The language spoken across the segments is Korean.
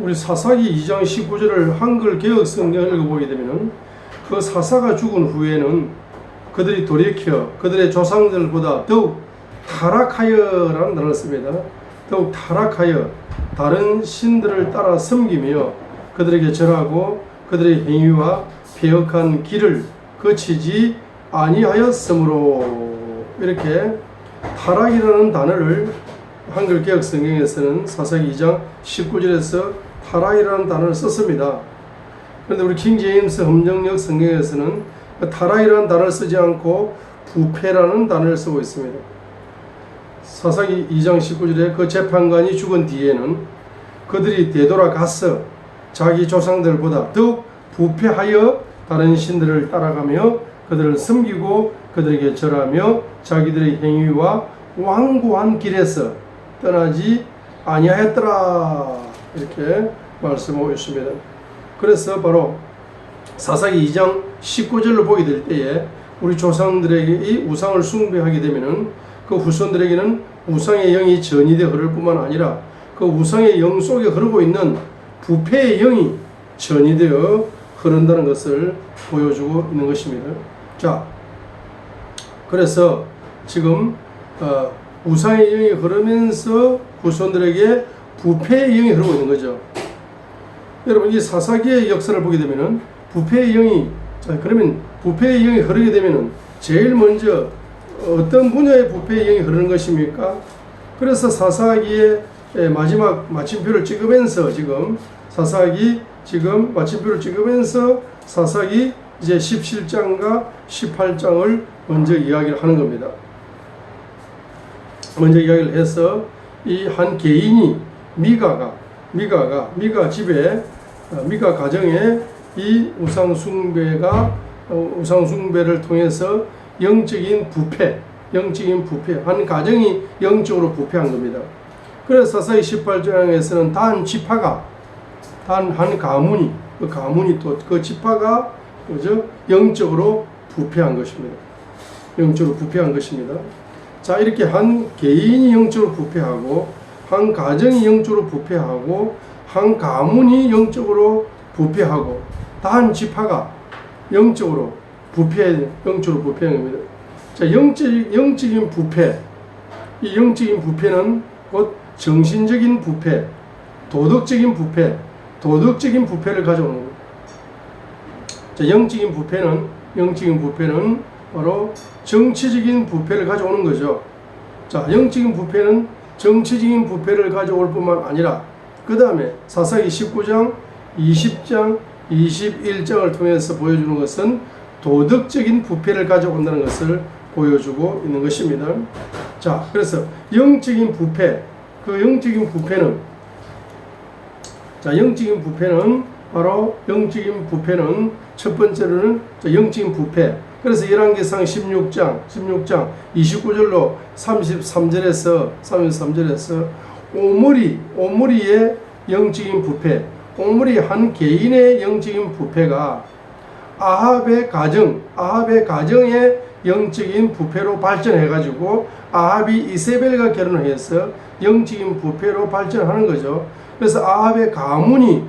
우리 사사기 2장 19절을 한글 개혁 성경을 읽어보게 되면은 그 사사가 죽은 후에는 그들이 돌이켜 그들의 조상들보다 더욱 타락하여라는 단어를 씁니다. 더욱 타락하여 다른 신들을 따라 섬기며 그들에게 절하고 그들의 행위와 패역한 길을 거치지 아니하였으므로, 이렇게 타락이라는 단어를 한글 개혁 성경에서는 사사기 2장 19절에서 타락이라는 단어를 썼습니다. 그런데 우리 킹 제임스 헌정역 성경에서는 타락이라는 단어를 쓰지 않고 부패라는 단어를 쓰고 있습니다. 사사기 2장 19절에 그 재판관이 죽은 뒤에는 그들이 되돌아가서 자기 조상들보다 더욱 부패하여 다른 신들을 따라가며 그들을 섬기고 그들에게 절하며 자기들의 행위와 완고한 길에서 떠나지 아니하였더라, 이렇게 말씀하고 있습니다. 그래서 바로 사사기 2장 19절로 보게 될 때에 우리 조상들에게 이 우상을 숭배하게 되면은 그 후손들에게는 우상의 영이 전이되어 흐를 뿐만 아니라 그 우상의 영 속에 흐르고 있는 부패의 영이 전이되어 흐른다는 것을 보여주고 있는 것입니다. 자, 그래서 지금 우상의 영이 흐르면서 후손들에게 부패의 영이 흐르고 있는 거죠. 여러분, 이 사사기의 역사를 보게 되면은 부패의 영이, 그러면 부패의 영이 흐르게 되면은 제일 먼저 어떤 분야의 부패의 영이 흐르는 것입니까? 그래서 사사기의 마지막 마침표를 찍으면서 지금 사사기 지금 마침표를 찍으면서 사사기 이제 17장과 18장을 먼저 이야기를 하는 겁니다. 먼저 이야기를 해서 이 한 개인이 미가 가정에 이 우상숭배를 통해서 영적인 부패, 한 가정이 영적으로 부패한 겁니다. 그래서 사사기 18장에서는 단 지파가, 단 한 가문이, 그 지파가 그죠? 영적으로 부패한 것입니다. 영적으로 부패한 것입니다. 자, 이렇게 한 개인이 영적으로 부패하고, 한 가정이 영적으로 부패하고, 한 가문이 영적으로 부패하고, 단 지파가 영적으로 부패한 겁니다. 자, 영적인 부패, 이 영적인 부패는 곧 정신적인 부패, 도덕적인 부패를 가져오는 겁니다. 자, 영적인 부패는 바로 정치적인 부패를 가져오는 거죠. 자, 영적인 부패는 정치적인 부패를 가져올 뿐만 아니라 그 다음에 사사기 19장, 20장, 21장을 통해서 보여주는 것은 도덕적인 부패를 가져온다는 것을 보여주고 있는 것입니다. 자, 그래서 영적인 부패는 첫 번째로는 영적인 부패. 그래서 열왕기상 16장 29절로 33절에서 오므리의 영적인 부패, 오므리 한 개인의 영적인 부패가 아합의 가정의 영적인 부패로 발전해가지고 아합이 이세벨과 결혼을 해서 영적인 부패로 발전하는 거죠. 그래서 아합의 가문이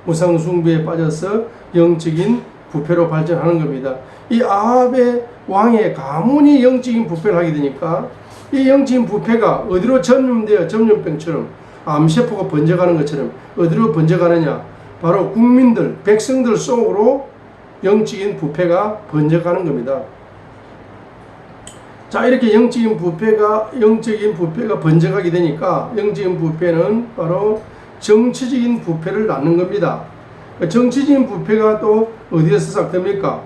우상숭배에 빠져서 영적인 부패로 발전하는 겁니다. 이 아합의 왕의 가문이 영적인 부패를 하게 되니까 이 영적인 부패가 어디로 전염병처럼 암세포가 번져가는 것처럼 어디로 번져가느냐? 바로 국민들, 백성들 속으로 영적인 부패가 번져가는 겁니다. 자, 이렇게 영적인 부패가 번져가게 되니까 영적인 부패는 바로 정치적인 부패를 낳는 겁니다. 정치적인 부패가 또 어디에서 시작됩니까?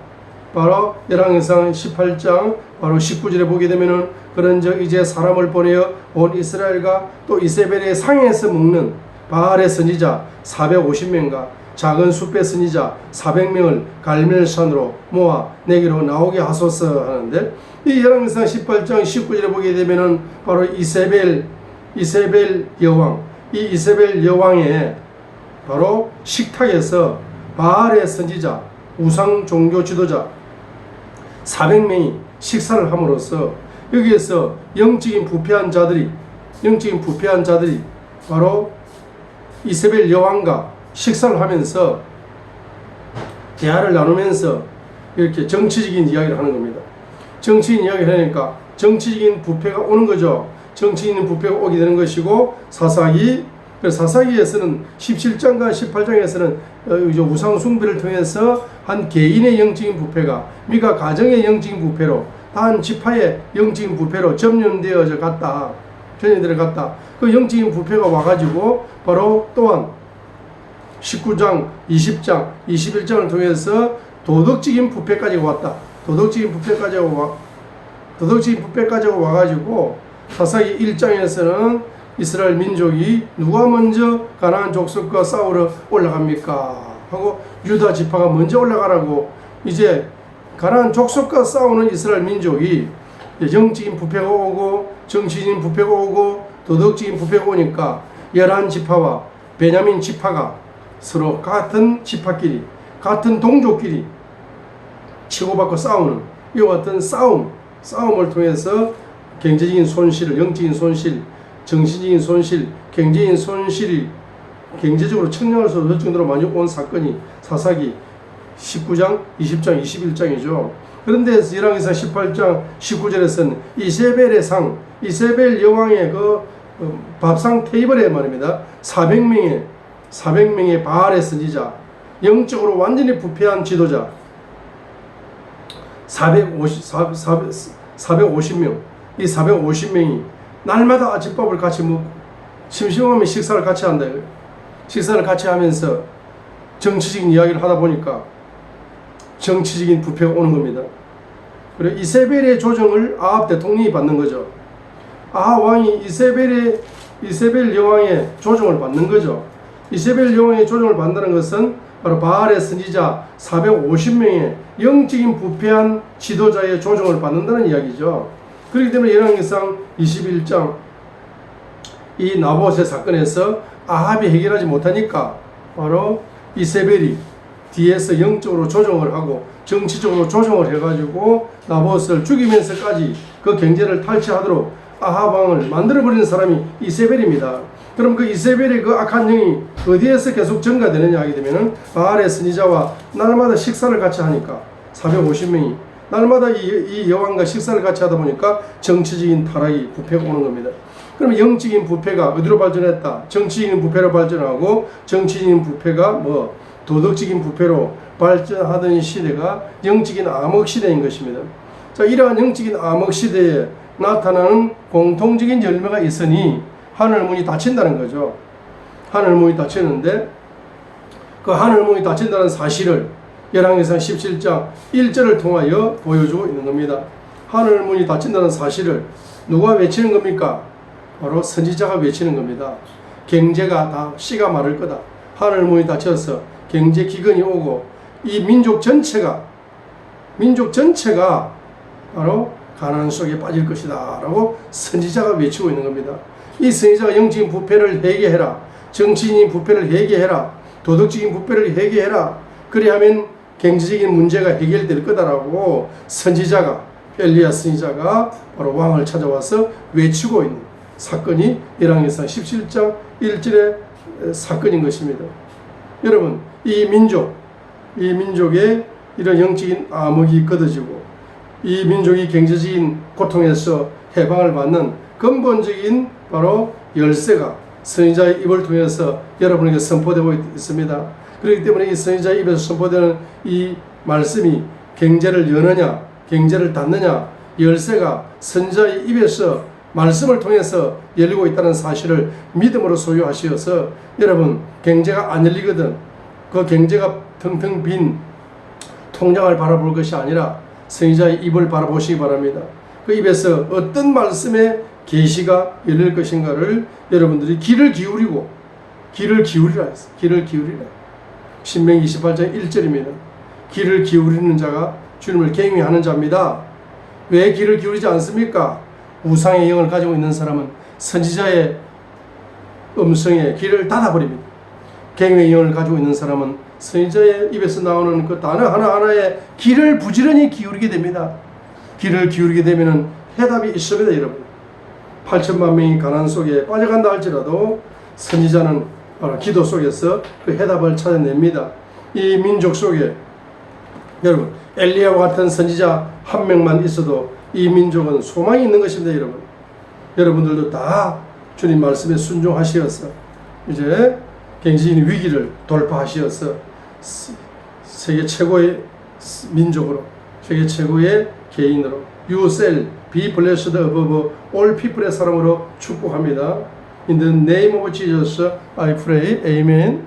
바로 열왕기상 18장 바로 19절에 보게 되면은 그런즉 이제 사람을 보내어 온 이스라엘과 또 이세벨의 상에서 먹는 바알의 선지자 450명과 작은 숲의 선지자 400명을 갈멜산으로 모아 내게로 나오게 하소서 하는데, 이 열왕기상 18장 19절에 보게 되면은 바로 이세벨 여왕, 이 이세벨 여왕의 바로 식탁에서 바알의 선지자, 우상 종교 지도자 400명이 식사를 함으로써 여기에서 영적인 부패한 자들이 바로 이세벨 여왕과 식사를 하면서 대화를 나누면서 이렇게 정치적인 이야기를 하는 겁니다. 정치인 이야기를 하니까 정치적인 부패가 오는 거죠. 정치인 부패가 오게 되는 것이고, 사사기에서는 17장과 18장에서는 우상 숭배를 통해서 한 개인의 영적인 부패가 미가 가정의 영적인 부패로, 한 지파의 영적인 부패로 전염되어져 갔다. 그 영적인 부패가 와가지고 바로 또한 19장, 20장, 21장을 통해서 도덕적인 부패까지 왔다. 도덕적인 부패까지 와가지고 사사기 1장에서는 이스라엘 민족이 누가 먼저 가나안 족속과 싸우러 올라갑니까? 하고 유다 지파가 먼저 올라가라고, 이제 가나안 족속과 싸우는 이스라엘 민족이 영적인 부패가 오고 정치적인 부패가 오고 도덕적인 부패가 오니까 11지파와 베냐민 지파가 서로 같은 지파끼리, 같은 동족끼리 치고받고 싸우는 이와 같은 싸움을 통해서 경제적인 손실을, 영적인 손실, 정신적인 손실, 경제적인 손실이 경제적으로 측량할 수 없을 정도로 많이 온 사건이 사사기 19장, 20장, 21장이죠. 그런데 열왕기상 18장 19절에서는 이세벨의 상, 이세벨 여왕의 그 밥상 테이블에 말입니다. 400명의 바알의 선지자, 영적으로 완전히 부패한 지도자 450명, 이 450명이 날마다 아침밥을 같이 먹고 심심하면 식사를 같이 한다. 식사를 같이 하면서 정치적인 이야기를 하다 보니까 정치적인 부패가 오는 겁니다. 그리고 이세벨의 조정을 아합 대통령이 받는 거죠. 아합 왕이 이세벨 여왕의 조정을 받는 거죠. 이세벨 여왕의 조정을 받는다는 것은 바로 바알의 선지자 450명의 영적인 부패한 지도자의 조정을 받는다는 이야기죠. 그렇기 때문에 열왕기상 21장 이 나봇의 사건에서 아합이 해결하지 못하니까 바로 이세벨이 뒤에서 영적으로 조정을 하고 정치적으로 조정을 해가지고 나봇을 죽이면서까지 그 경제를 탈취하도록 아합 왕을 만들어버리는 사람이 이세벨입니다. 그럼 그 이세벨의 그 악한 영이 어디에서 계속 증가되느냐 하게 되면은 바알의 선지자와 날마다 식사를 같이 하니까 450명이 날마다 이 여왕과 식사를 같이 하다 보니까 정치적인 타락이 부패가 오는 겁니다. 그러면 영적인 부패가 어디로 발전했다? 정치적인 부패로 발전하고 정치적인 부패가 도덕적인 부패로 발전하던 시대가 영적인 암흑 시대인 것입니다. 자, 이러한 영적인 암흑 시대에 나타나는 공통적인 열매가 있으니 하늘문이 닫힌다는 거죠. 하늘문이 닫히는데 그 하늘문이 닫힌다는 사실을 열왕기상 17장 1절을 통하여 보여주고 있는 겁니다. 하늘문이 닫힌다는 사실을 누가 외치는 겁니까? 바로 선지자가 외치는 겁니다. 경제가 다 씨가 마를 거다. 하늘문이 닫혀서 경제 기근이 오고 이 민족 전체가 바로 가난 속에 빠질 것이다 라고 선지자가 외치고 있는 겁니다. 이 선지자가 영적인 부패를 해결해라, 정치적인 부패를 해결해라, 도덕적인 부패를 해결해라, 그리하면 경제적인 문제가 해결될 거다라고 선지자가, 엘리야 선지자가 바로 왕을 찾아와서 외치고 있는 사건이 열왕기상 17장 1절의 사건인 것입니다. 여러분, 이 민족의 이런 영적인 암흑이 걷어지고 이 민족이 경제적인 고통에서 해방을 받는 근본적인 바로 열쇠가 선지자의 입을 통해서 여러분에게 선포되고 있습니다. 그렇기 때문에 이 선지자의 입에서 선포되는 이 말씀이 경제를 여느냐 경제를 닫느냐, 열쇠가 선지자의 입에서 말씀을 통해서 열리고 있다는 사실을 믿음으로 소유하시어서 여러분, 경제가 안 열리거든 그 경제가 텅텅 빈 통장을 바라볼 것이 아니라 선지자의 입을 바라보시기 바랍니다. 그 입에서 어떤 말씀의 계시가 열릴 것인가를 여러분들이 귀를 기울이라 했어. 귀를 기울이라. 신명기 28장 1절입니다. 귀를 기울이는 자가 주님을 경외하는 자입니다. 왜 귀를 기울이지 않습니까? 우상의 영을 가지고 있는 사람은 선지자의 음성에 귀를 닫아버립니다. 경외의 영을 가지고 있는 사람은 선지자의 입에서 나오는 그 단어 하나하나에 귀를 부지런히 기울이게 됩니다. 귀를 기울이게 되면 해답이 있습니다. 여러분, 8천만 명이 가난 속에 빠져간다 할지라도 선지자는 바로 기도 속에서 그 해답을 찾아냅니다. 이 민족 속에 여러분 엘리야와 같은 선지자 한 명만 있어도 이 민족은 소망이 있는 것입니다. 여러분, 여러분들도 다 주님 말씀에 순종하시어서 이제 갱신의 위기를 돌파하시어서 세계 최고의 민족으로, 세계 최고의 개인으로 You shall be blessed above all people의 사람으로 축복합니다. In the name of Jesus, I pray. Amen.